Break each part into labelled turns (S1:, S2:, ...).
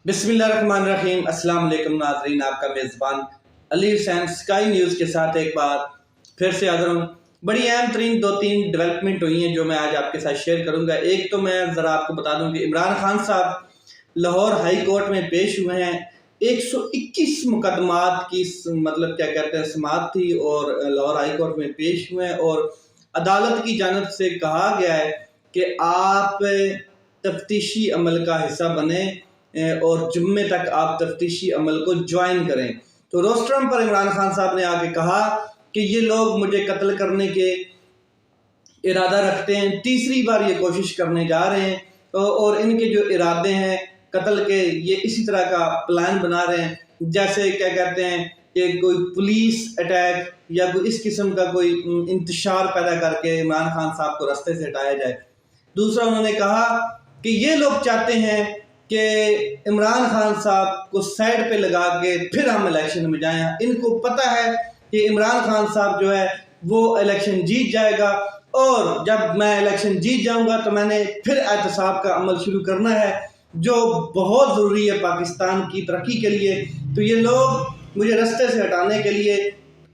S1: بسم اللہ الرحمن الرحیم۔ السلام علیکم ناظرین، آپ کا میزبان علی حسین اسکائی نیوز کے ساتھ ایک بار پھر سے حاضر ہوں۔ بڑی اہم ترین دو تین ڈیولپمنٹ ہوئی ہیں جو میں آج آپ کے ساتھ شیئر کروں گا۔ ایک تو میں ذرا آپ کو بتا دوں کہ عمران خان صاحب لاہور ہائی کورٹ میں پیش ہوئے ہیں۔ 121 مقدمات کی سماعت تھی اور لاہور ہائی کورٹ میں پیش ہوئے ہیں، اور عدالت کی جانب سے کہا گیا ہے کہ آپ تفتیشی عمل کا حصہ بنیں اور جمعے تک آپ تفتیشی عمل کو جوائن کریں۔ تو روسٹرم پر عمران خان صاحب نے آ کے کہا کہ یہ لوگ مجھے قتل کرنے کے ارادہ رکھتے ہیں، تیسری بار یہ کوشش کرنے جا رہے ہیں، اور ان کے جو ارادے ہیں قتل کے یہ اسی طرح کا پلان بنا رہے ہیں جیسے کہ کوئی پولیس اٹیک یا کوئی اس قسم کا کوئی انتشار پیدا کر کے عمران خان صاحب کو رستے سے ہٹایا جائے۔ دوسرا انہوں نے کہا کہ یہ لوگ چاہتے ہیں کہ عمران خان صاحب کو سائڈ پہ لگا کے پھر ہم الیکشن میں جائیں۔ ان کو پتہ ہے کہ عمران خان صاحب جو ہے وہ الیکشن جیت جائے گا، اور جب میں الیکشن جیت جاؤں گا تو میں نے پھر احتساب کا عمل شروع کرنا ہے جو بہت ضروری ہے پاکستان کی ترقی کے لیے۔ تو یہ لوگ مجھے رستے سے ہٹانے کے لیے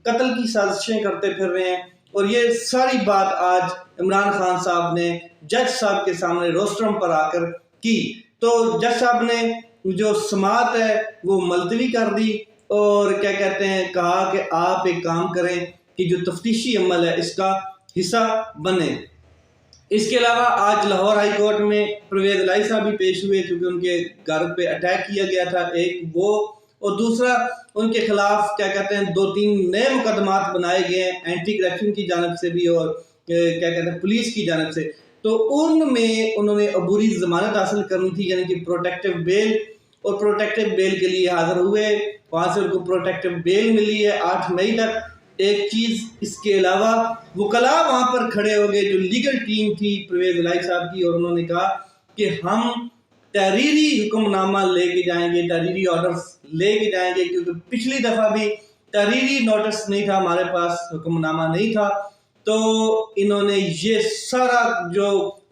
S1: قتل کی سازشیں کرتے پھر رہے ہیں، اور یہ ساری بات آج عمران خان صاحب نے جج صاحب کے سامنے روسٹرم پر آ کر کی۔ تو جج صاحب نے جو سماعت ہے وہ ملتوی کر دی، اور کہا کہ آپ ایک کام کریں کہ جو تفتیشی عمل ہے اس کا حصہ بنے۔ اس کے علاوہ آج لاہور ہائی کورٹ میں پرویز الہی صاحب بھی پیش ہوئے کیونکہ ان کے گھر پہ اٹیک کیا گیا تھا، ایک وہ، اور دوسرا ان کے خلاف دو تین نئے مقدمات بنائے گئے ہیں اینٹی کرپشن کی جانب سے بھی اور پولیس کی جانب سے۔ تو ان میں انہوں نے عبوری ضمانت حاصل کرنی تھی، یعنی کہ پروٹیکٹیو بیل، اور پروٹیکٹیو بیل کے لیے حاضر ہوئے، وہاں سے ان کو پروٹیکٹیو بیل ملی ہے 8 مئی تک۔ ایک چیز اس کے علاوہ وکلاء وہاں پر کھڑے ہو گئے جو لیگل ٹیم تھی پرویز الہی صاحب کی، اور انہوں نے کہا کہ ہم تحریری حکم نامہ لے کے جائیں گے، تحریری آرڈرز لے کے جائیں گے، کیونکہ پچھلی دفعہ بھی تحریری نوٹس نہیں تھا ہمارے پاس، حکم نامہ نہیں تھا۔ تو انہوں نے یہ سارا جو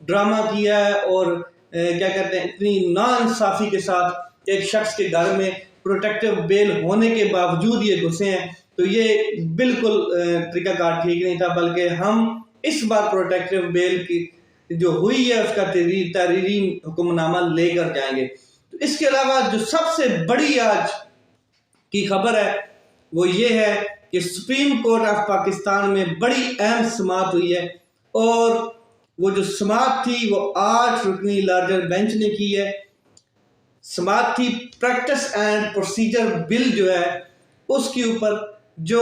S1: ڈرامہ کیا ہے، اور اتنی ناانصافی کے ساتھ ایک شخص کے گھر میں پروٹیکٹیو بیل ہونے کے باوجود یہ گھسے ہیں، تو یہ بالکل طریقہ کار ٹھیک نہیں تھا، بلکہ ہم اس بار پروٹیکٹیو بیل کی جو ہوئی ہے اس کا تحریری حکم نامہ لے کر جائیں گے۔ تو اس کے علاوہ جو سب سے بڑی آج کی خبر ہے وہ یہ ہے کہ سپریم کورٹ آف پاکستان میں بڑی اہم سماعت ہوئی ہے، اور وہ جو سماعت تھی وہ 8 رکنی لارجر بینچ نے کی ہے۔ سماعت تھی پریکٹس اینڈ پروسیجر بل جو ہے اس کے اوپر، جو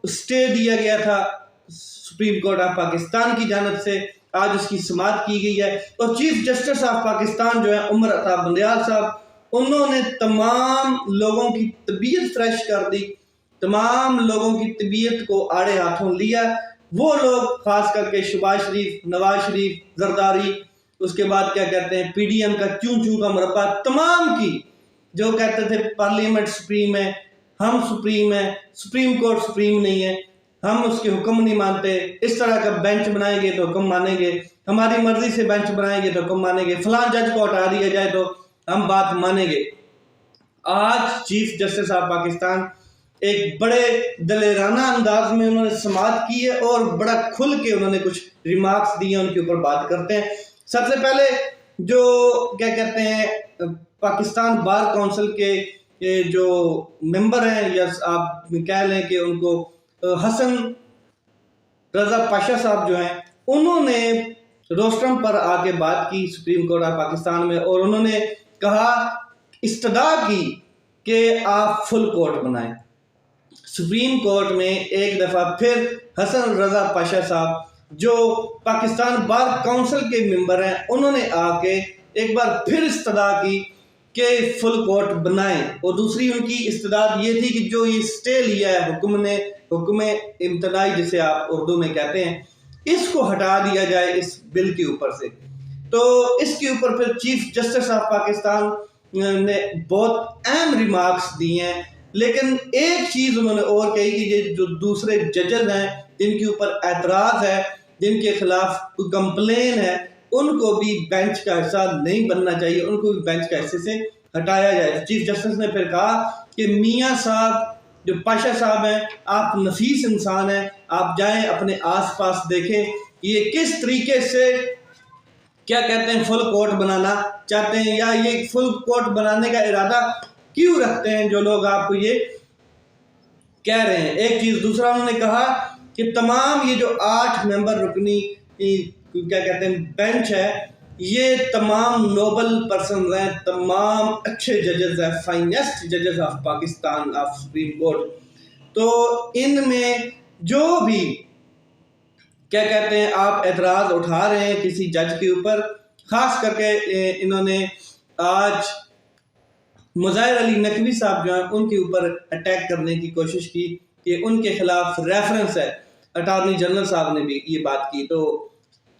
S1: اسٹے دیا گیا تھا سپریم کورٹ آف پاکستان کی جانب سے، آج اس کی سماعت کی گئی ہے۔ اور چیف جسٹس آف پاکستان جو ہے عمر عطا بندیال صاحب، انہوں نے تمام لوگوں کی طبیعت فریش کر دی، تمام لوگوں کی طبیعت کو آڑے ہاتھوں لیا۔ وہ لوگ خاص کر کے شہباز شریف، نواز شریف، زرداری، اس کے بعد پی ڈی ایم کا چون چون کا مربع، تمام کی جو کہتے تھے پارلیمنٹ سپریم ہے، ہم سپریم ہیں، سپریم کورٹ سپریم نہیں ہے، ہم اس کے حکم نہیں مانتے، اس طرح کا بینچ بنائیں گے تو حکم مانیں گے، ہماری مرضی سے بینچ بنائیں گے تو حکم مانیں گے، فلاں جج کو ہٹا دیا جائے تو ہم بات مانیں گے۔ آج چیف جسٹس آف پاکستان ایک بڑے دلیرانہ انداز میں انہوں نے سماعت کی ہے، اور بڑا کھل کے انہوں نے کچھ ریمارکس دیے ہیں، ان کے اوپر بات کرتے ہیں۔ سب سے پہلے جو پاکستان بار کونسل کے جو ممبر ہیں، یا آپ کہہ لیں کہ ان کو حسن رضا پاشا صاحب جو ہیں، انہوں نے روسٹرم پر آ کے بات کی سپریم کورٹ آف پاکستان میں، اور انہوں نے کہا، استدعا کی کہ آپ فل کورٹ بنائیں۔ سپریم کورٹ میں ایک دفعہ پھر حسن رضا پاشا صاحب جو پاکستان بار کونسل کے ممبر ہیں، انہوں نے آ کے ایک بار پھر استدعا کی کہ فل کورٹ بنائیں، اور دوسری ان کی استدعا یہ تھی کہ جو یہ سٹے لیا ہے حکم امتناعی جسے آپ اردو میں کہتے ہیں، اس کو ہٹا دیا جائے اس بل کے اوپر سے۔ تو اس کے اوپر پھر چیف جسٹس آف پاکستان نے بہت اہم ریمارکس دیے ہیں، لیکن ایک چیز انہوں نے اور کہی کہ یہ جو دوسرے ججز ہیں جن کے اوپر اعتراض ہے، جن کے خلاف کوئی کمپلین ہے، ان کو بھی بینچ کا حصہ نہیں بننا چاہیے، ان کو بھی بینچ کا حصے سے ہٹایا جائے۔ چیف جسٹس نے پھر کہا کہ میاں صاحب جو پاشا صاحب ہیں، آپ نفیس انسان ہیں، آپ جائیں اپنے آس پاس دیکھیں یہ کس طریقے سے کیا کہتے ہیں فل کورٹ بنانا چاہتے ہیں، یا یہ فل کورٹ بنانے کا ارادہ کیوں رکھتے ہیں جو لوگ آپ کو یہ کہہ رہے ہیں۔ ایک چیز دوسرا انہوں نے کہا کہ تمام یہ جو 8 ممبر رکنی کیا کہتے ہیں بینچ ہے، یہ تمام نوبل پرسنز ہیں، تمام اچھے ججز ہیں، فائنسٹ ججز of Pakistan of supreme court. تو ان میں جو بھی کیا کہتے ہیں آپ اعتراض اٹھا رہے ہیں کسی جج کے اوپر، خاص کر کے انہوں نے آج مظاہر علی نقوی صاحب جو ہیں ان کے اوپر اٹیک کرنے کی کوشش کی کہ ان کے خلاف ریفرنس ہے۔ اٹارنی جنرل صاحب نے بھی یہ بات کی، تو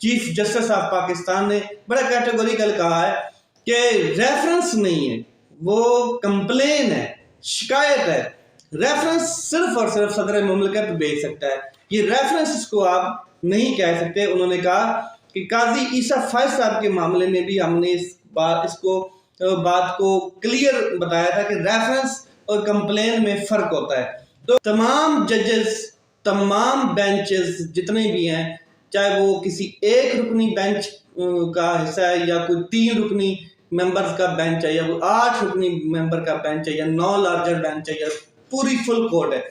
S1: چیف جسٹس آف پاکستان نے بڑا کیٹیگوریکل کہا ہے کہ ریفرنس نہیں ہے، وہ کمپلین ہے، شکایت ہے۔ ریفرنس صرف اور صرف صدر مملکت بھیج سکتا ہے، یہ ریفرنس اس کو آپ نہیں کہہ سکتے۔ انہوں نے کہا کہ قاضی عیسیٰ فائز صاحب کے معاملے میں بھی ہم نے اس بات کو کلیئر بتایا تھا کہ ریفرنس اور کمپلین میں فرق ہوتا ہے۔ تو تمام ججز، تمام بینچز جتنے بھی ہیں، چاہے وہ کسی ایک رکنی بینچ کا حصہ ہے یا کوئی 3 رکنی ممبرز کا بینچ ہے یا کوئی 8 رکنی ممبر کا بینچ ہے یا 9 لارجر بینچ ہے یا پوری فل کورٹ ہے،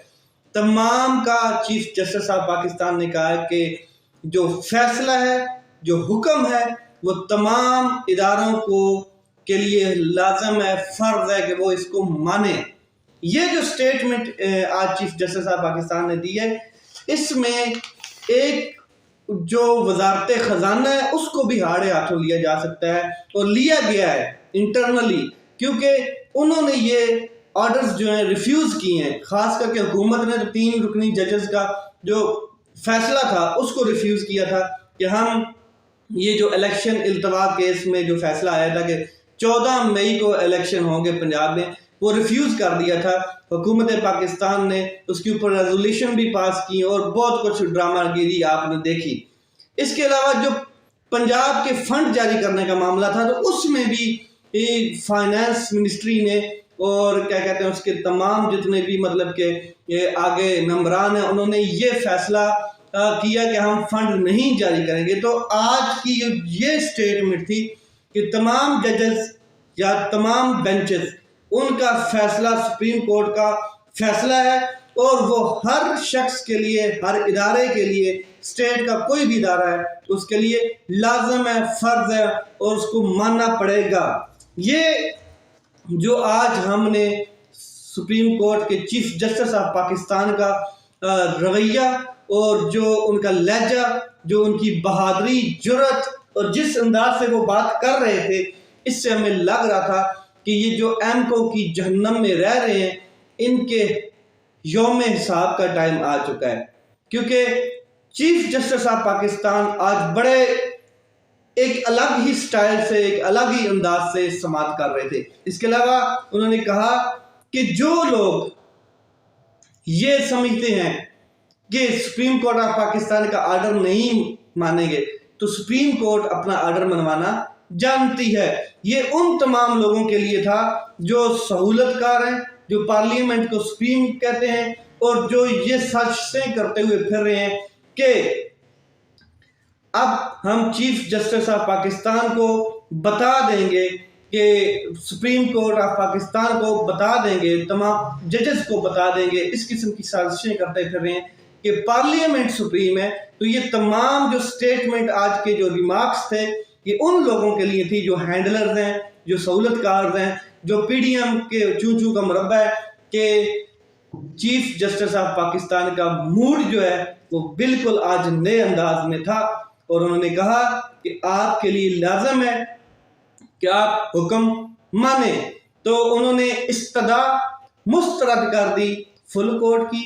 S1: تمام کا چیف جسٹس آف پاکستان نے کہا ہے کہ جو فیصلہ ہے، جو حکم ہے، وہ تمام اداروں کے لیے لازم ہے، فرض ہے کہ وہ اس کو مانے۔ یہ جو سٹیٹمنٹ آج چیف جسٹس آف پاکستان نے دی ہے، اس میں ایک جو وزارت خزانہ ہے اس کو بھی ہاڑے ہاتھوں لیا جا سکتا ہے، اور لیا گیا ہے انٹرنلی، کیونکہ انہوں نے یہ آرڈرز جو ہیں ریفیوز کیے ہیں۔ خاص کر کے حکومت نے 3 رکنی ججز کا جو فیصلہ تھا اس کو ریفیوز کیا تھا کہ ہم یہ جو الیکشن التوا کیس میں جو فیصلہ آیا تھا کہ 14 مئی کو الیکشن ہوں گے پنجاب میں، وہ ریفیوز کر دیا تھا حکومت پاکستان نے، اس کے اوپر ریزولیشن بھی پاس کی اور بہت کچھ ڈرامہ گیری آپ نے دیکھی۔ اس کے علاوہ جو پنجاب کے فنڈ جاری کرنے کا معاملہ تھا، تو اس میں بھی فائنانس منسٹری نے اور کیا کہتے ہیں اس کے تمام جتنے بھی مطلب کہ آگے ممبران ہیں، انہوں نے یہ فیصلہ کیا کہ ہم فنڈ نہیں جاری کریں گے۔ تو آج کی یہ سٹیٹمنٹ تھی کہ تمام ججز یا تمام بینچز، ان کا فیصلہ سپریم کورٹ کا فیصلہ ہے، اور وہ ہر شخص کے لیے، ہر ادارے کے لیے، اسٹیٹ کا کوئی بھی ادارہ ہے اس کے لیے لازم ہے، فرض ہے، اور اس کو ماننا پڑے گا۔ یہ جو آج ہم نے سپریم کورٹ کے چیف جسٹس آف پاکستان کا رویہ اور جو ان کا لہجہ، جو ان کی بہادری، جرأت اور جس انداز سے وہ بات کر رہے تھے، اس سے ہمیں لگ رہا تھا کہ یہ جو ایم کی جہنم میں رہ رہے ہیں، ان کے یوم حساب کا ٹائم آ چکا ہے، کیونکہ چیف جسٹس آف پاکستان آج بڑے ایک الگ ہی سٹائل سے، ایک الگ ہی انداز سے سماعت کر رہے تھے۔ اس کے علاوہ انہوں نے کہا کہ جو لوگ یہ سمجھتے ہیں کہ سپریم کورٹ آف پاکستان کا آرڈر نہیں مانیں گے تو سپریم کورٹ اپنا آرڈر منوانا جانتی ہے۔ یہ ان تمام لوگوں کے لیے تھا جو سہولت کار ہیں، جو پارلیمنٹ کو سپریم کہتے ہیں، اور جو یہ سازشیں کرتے ہوئے پھر رہے ہیں کہ اب ہم چیف جسٹس آف پاکستان کو بتا دیں گے، کہ سپریم کورٹ آف پاکستان کو بتا دیں گے، تمام ججز کو بتا دیں گے، اس قسم کی سازشیں کرتے پھر رہے ہیں کہ پارلیمنٹ سپریم ہے۔ تو یہ تمام جو سٹیٹمنٹ آج کے جو ریمارکس تھے، یہ ان لوگوں کے لیے تھی جو ہینڈلرز ہیں، جو سہولت کارز ہیں، جو پی ڈی ایم کے چوں کا مربع ہے، کہ چیف جسٹس آف پاکستان کا موڈ جو ہے وہ بالکل آج نئے انداز میں تھا، اور انہوں نے کہا کہ آپ کے لیے لازم ہے کہ آپ حکم مانیں۔ تو انہوں نے استدعا مسترد کر دی فل کورٹ کی،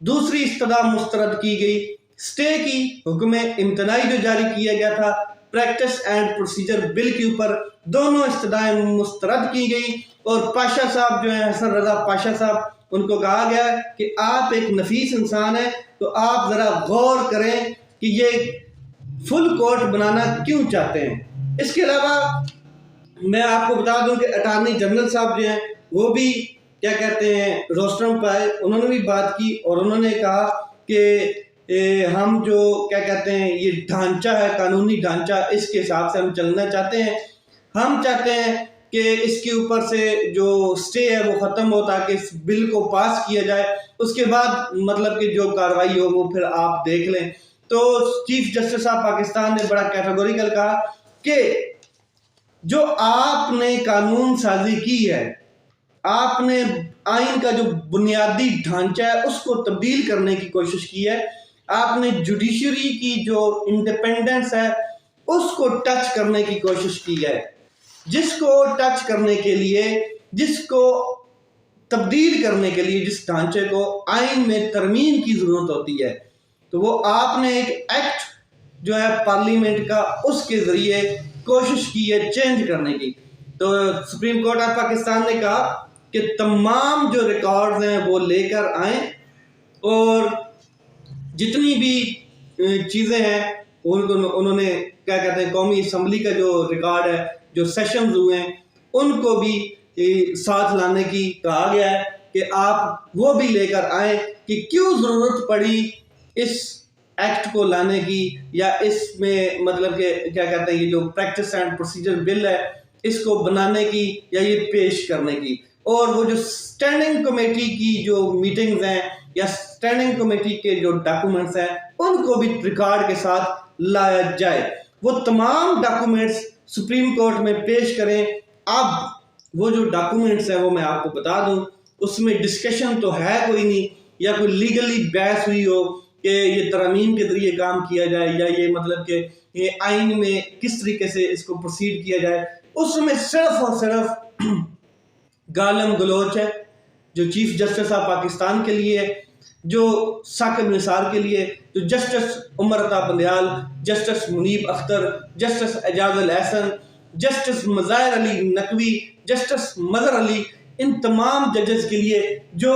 S1: دوسری استدعا مسترد کی گئی سٹے کی، حکم امتناعی جو جاری کیا گیا تھا پریکٹس اینڈ پروسیجر بل کے اوپر، دونوں استدعائیں مسترد کی گئی، اور پاشا صاحب جو ہیں، حسن رضا پاشا صاحب، ان کو کہا گیا کہ آپ ایک نفیس انسان ہیں، تو آپ ذرا غور کریں کہ یہ فل کورٹ بنانا کیوں چاہتے ہیں۔ اس کے علاوہ میں آپ کو بتا دوں کہ اٹارنی جنرل صاحب جو ہیں وہ بھی کیا کہتے ہیں روسٹرم پہ آئے، انہوں نے بھی بات کی اور انہوں نے کہا کہ ہم جو کیا کہتے ہیں یہ ڈھانچہ ہے، قانونی ڈھانچہ، اس کے حساب سے ہم چلنا چاہتے ہیں. ہم چاہتے ہیں کہ اس کے اوپر سے جو سٹے ہے وہ ختم ہو تاکہ اس بل کو پاس کیا جائے، اس کے بعد مطلب کہ جو کارروائی ہو وہ پھر آپ دیکھ لیں. تو چیف جسٹس آف پاکستان نے بڑا کیٹیگوریکل کہا کہ جو آپ نے قانون سازی کی ہے، آپ نے آئین کا جو بنیادی ڈھانچہ ہے اس کو تبدیل کرنے کی کوشش کی ہے، آپ نے جوڈیشری کی جو انڈیپینڈنس ہے اس کو ٹچ کرنے کی کوشش کی ہے، جس کو ٹچ کرنے کے لیے، جس کو تبدیل کرنے کے لیے، جس ڈھانچے کو آئین میں ترمیم کی ضرورت ہوتی ہے، تو وہ آپ نے ایک ایکٹ جو ہے پارلیمنٹ کا اس کے ذریعے کوشش کی ہے چینج کرنے کی. تو سپریم کورٹ آف پاکستان نے کہا کہ تمام جو ریکارڈز ہیں وہ لے کر آئیں اور جتنی بھی چیزیں ہیں انہوں نے کیا کہتے ہیں قومی اسمبلی کا جو ریکارڈ ہے، جو سیشنز ہوئے ہیں ان کو بھی ساتھ لانے کی کہا گیا ہے کہ آپ وہ بھی لے کر آئیں کہ کیوں ضرورت پڑی اس ایکٹ کو لانے کی، یا اس میں مطلب کہ کیا کہتے ہیں یہ جو پریکٹس اینڈ پروسیجر بل ہے اس کو بنانے کی یا یہ پیش کرنے کی. اور وہ جو اسٹینڈنگ کمیٹی کی جو میٹنگز ہیں یا اسٹینڈنگ کمیٹی کے جو ڈاکومنٹس ہیں ان کو بھی ریکارڈ کے ساتھ لایا جائے، وہ تمام ڈاکومنٹس سپریم کورٹ میں پیش کریں. اب وہ جو ڈاکومنٹس ہیں وہ میں آپ کو بتا دوں، اس میں ڈسکشن تو ہے کوئی نہیں، یا کوئی لیگلی بحث ہوئی ہو کہ یہ ترامیم کے ذریعے کام کیا جائے یا یہ مطلب کہ یہ آئین میں کس طریقے سے اس کو پروسیڈ کیا جائے. اس میں صرف اور صرف گالم گلوچ ہے جو چیف جسٹس آف پاکستان کے لیے، جو ثاقب نثار کے لیے، جو جسٹس عمر عطا بندیال، جسٹس منیب اختر، جسٹس اعجاز الاحسن، جسٹس مظاہر علی نقوی، جسٹس مظہر علی، ان تمام ججز کے لیے جو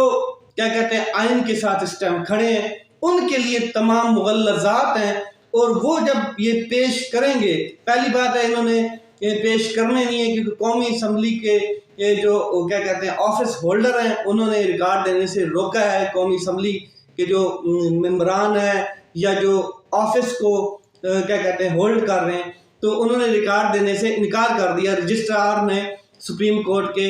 S1: کیا کہتے ہیں آئین کے ساتھ اس ٹائم کھڑے ہیں، ان کے لیے تمام مغلظات ہیں. اور وہ جب یہ پیش کریں گے، پہلی بات ہے انہوں نے یہ پیش کرنے نہیں ہے کیونکہ قومی اسمبلی کے یہ جو کیا کہتے ہیں آفس ہولڈر ہیں انہوں نے ریکارڈ دینے سے روکا ہے. قومی اسمبلی کے جو ممبران ہیں یا جو آفس کو کیا کہتے ہیں ہولڈ کر رہے ہیں، تو انہوں نے ریکارڈ دینے سے انکار کر دیا. رجسٹرار نے سپریم کورٹ کے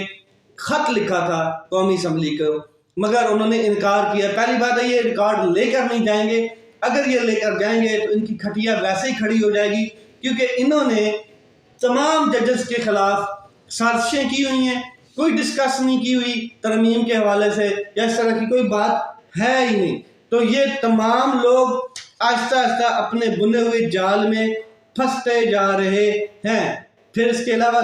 S1: خط لکھا تھا قومی اسمبلی کو، مگر انہوں نے انکار کیا. پہلی بات ہے یہ ریکارڈ لے کر نہیں جائیں گے، اگر یہ لے کر جائیں گے تو ان کی کھٹیا ویسے ہی کھڑی ہو جائے گی، کیونکہ انہوں نے تمام ججز کے خلاف سازشیں کی ہوئی ہیں. کوئی ڈسکس نہیں کی ہوئی ترمیم کے حوالے سے یا اس طرح کی کوئی بات ہے ہی نہیں. تو یہ تمام لوگ آہستہ آہستہ اپنے بنے ہوئے جال میں پھنستے جا رہے ہیں. پھر اس کے علاوہ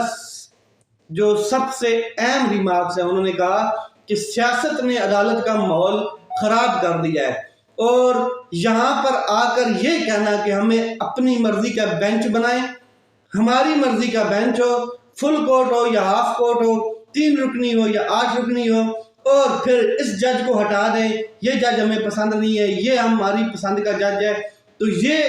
S1: جو سب سے اہم ریمارکس ہیں، انہوں نے کہا کہ سیاست نے عدالت کا ماحول خراب کر دیا ہے، اور یہاں پر آ کر یہ کہنا کہ ہمیں اپنی مرضی کا بینچ بنائیں، ہماری مرضی کا بینچ ہو، فل کورٹ ہو یا ہاف کورٹ ہو، 3 رکنی ہو یا 8 رکنی ہو، اور پھر اس جج کو ہٹا دیں، یہ جج ہمیں پسند نہیں ہے، یہ ہماری پسند کا جج ہے. تو یہ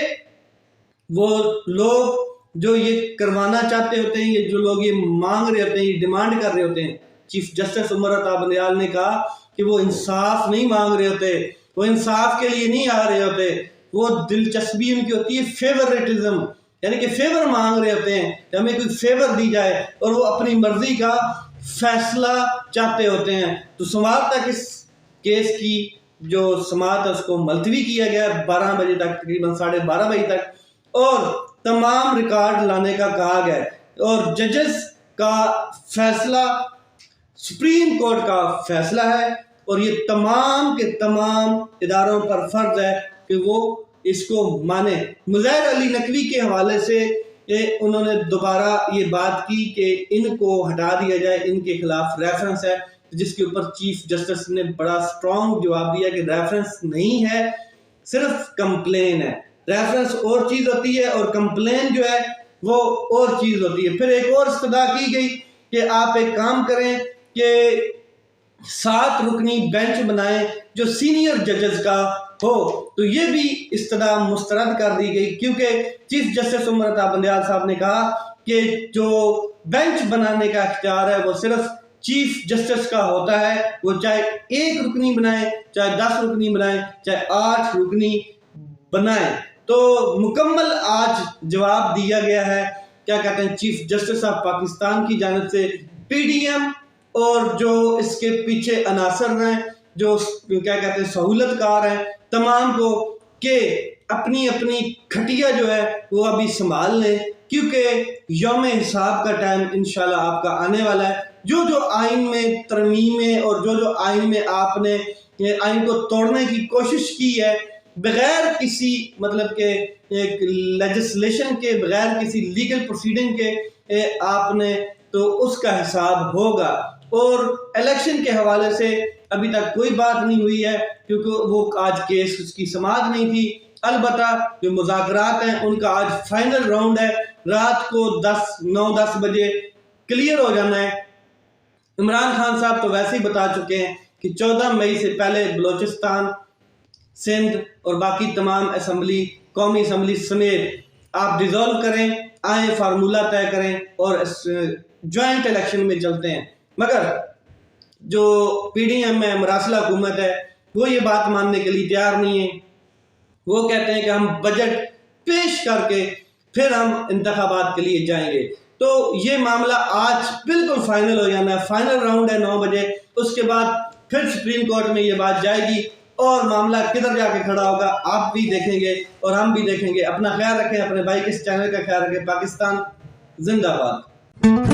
S1: وہ لوگ جو یہ کروانا چاہتے ہوتے ہیں، یہ جو لوگ یہ مانگ رہے ہوتے ہیں، یہ ڈیمانڈ کر رہے ہوتے ہیں. چیف جسٹس عمر عطا بندیال نے کہا کہ وہ انصاف نہیں مانگ رہے ہوتے، وہ انصاف کے لیے نہیں آ رہے ہوتے، وہ دلچسپی ان کی ہوتی ہے فیورٹزم، یعنی کہ فیور مانگ رہے ہوتے ہیں کہ ہمیں کوئی فیور دی جائے، اور وہ اپنی مرضی کا فیصلہ چاہتے ہوتے ہیں. تو سماعت تک اس کیس کی جو سماعت ہے اس کو ملتوی کیا گیا 12 بجے تک، تقریباً 12:30 بجے تک، اور تمام ریکارڈ لانے کا کہا گیا ہے. اور ججز کا فیصلہ سپریم کورٹ کا فیصلہ ہے، اور یہ تمام کے تمام اداروں پر فرض ہے کہ وہ اس کو مانے. مظاہر علی نقوی کے حوالے سے انہوں نے دوبارہ یہ بات کی کہ ان کو ہٹا دیا جائے، ان کے خلاف ریفرنس ہے، جس کے اوپر چیف جسٹس نے بڑا سٹرونگ جواب دیا کہ ریفرنس نہیں ہے، صرف کمپلین ہے. ریفرنس اور چیز ہوتی ہے اور کمپلین جو ہے وہ اور چیز ہوتی ہے. پھر ایک اور استدعا کی گئی کہ آپ ایک کام کریں کہ 7 رکنی بینچ بنائیں جو سینئر ججز کا ہو. تو یہ بھی استدعا مسترد کر دی گئی، کیونکہ چیف جسٹس عمر عطا بندیال صاحب نے کہا کہ جو بینچ بنانے کا اختیار ہے وہ صرف چیف جسٹس کا ہوتا ہے، وہ چاہے 1 رکنی بنائے، چاہے 10 رکنی بنائے، چاہے 8 رکنی بنائے۔ تو مکمل آج جواب دیا گیا ہے، کیا کہتے ہیں، چیف جسٹس آف پاکستان کی جانب سے پی ڈی ایم اور جو اس کے پیچھے عناصر ہیں، جو کیا کہتے ہیں سہولت کار ہیں، تمام کو کہ اپنی اپنی کھٹیا جو ہے وہ ابھی سنبھال لیں، کیونکہ یوم حساب کا ٹائم انشاءاللہ آپ کا آنے والا ہے۔ جو جو آئین میں ترمیمیں اور جو جو آئین میں آپ نے آئین کو توڑنے کی کوشش کی ہے بغیر کسی مطلب کہ ایک لیجسلیشن کے، بغیر کسی لیگل پروسیڈنگ کے آپ نے، تو اس کا حساب ہوگا۔ اور الیکشن کے حوالے سے ابھی تک کوئی بات نہیں ہوئی ہے، کیونکہ وہ آج کیس اس کی سماعت نہیں تھی۔ البتہ جو مذاکرات ہیں ان کا آج فائنل راؤنڈ ہے، رات کو 9-10 بجے کلیئر ہو جانا ہے۔ عمران خان صاحب تو ویسے ہی بتا چکے ہیں کہ 14 مئی سے پہلے بلوچستان، سندھ اور باقی تمام اسمبلی، قومی اسمبلی سمیت آپ ڈیزالو کریں، آئیں فارمولہ طے کریں اور جوائنٹ الیکشن میں چلتے ہیں۔ مگر جو پی ڈی ایم ہے، مراسلہ حکومت ہے، وہ یہ بات ماننے کے لیے تیار نہیں ہے۔ وہ کہتے ہیں کہ ہم بجٹ پیش کر کے پھر ہم انتخابات کے لیے جائیں گے۔ تو یہ معاملہ آج بالکل فائنل ہو جانا ہے، فائنل راؤنڈ ہے 9 بجے، اس کے بعد پھر سپریم کورٹ میں یہ بات جائے گی اور معاملہ کدھر جا کے کھڑا ہوگا آپ بھی دیکھیں گے اور ہم بھی دیکھیں گے۔ اپنا خیال رکھیں، اپنے بھائی کے اس چینل کا خیال رکھیں۔ پاکستان زندہ باد۔